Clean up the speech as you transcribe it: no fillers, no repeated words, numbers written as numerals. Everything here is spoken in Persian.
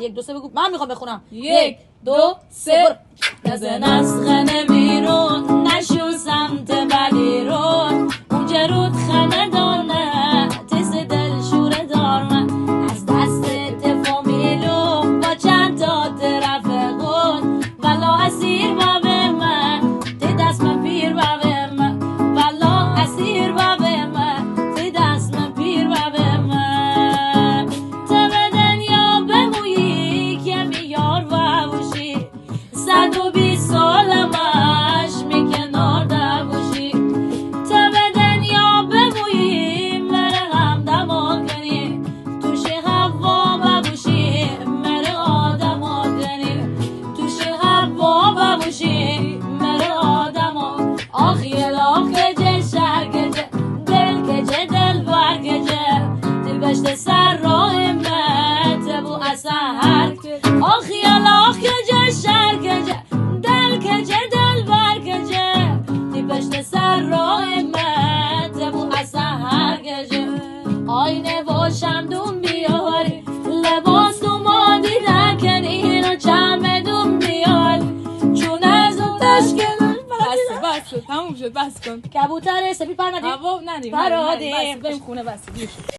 1 2 3 بگو. من میخوام بخونم. 1 2 3 بزن از خانه بیرون نشو سمت بلیرون اونجا رود خانه دانه تیز دل شوره دارمه از دست فامیلو با چند تا رفقون والا اسیر بابه من تی دست من پیر بابه من والا اسیر بابه من تی دست من پیر بابه من تا به دنیا بمویی که میار و بوشی 120 سالمش می کنار دبوشی تا به دنیا بمویی مره هم دما کنی توش هوا ببوشی مره آدما کنی توش هوا ببوشی مره آدما آخیل آخجه شهر گجه دل گجه دل بر گجه دل بشت سر راه مت بو اصلا هر آخیل آخجه شهر گجه دل کجه دل بر کجه تی پشت سر راه مت بو اصلا هر گجه آینه و شمدون بیاری لباس تو ما دیدن کنین و چمدون بیاری چون از اون تشکل بس تموم شد بس کن کبوتر سپید پر ندیم هوا ندیم فرادیم. بریم خونه بس دیر شد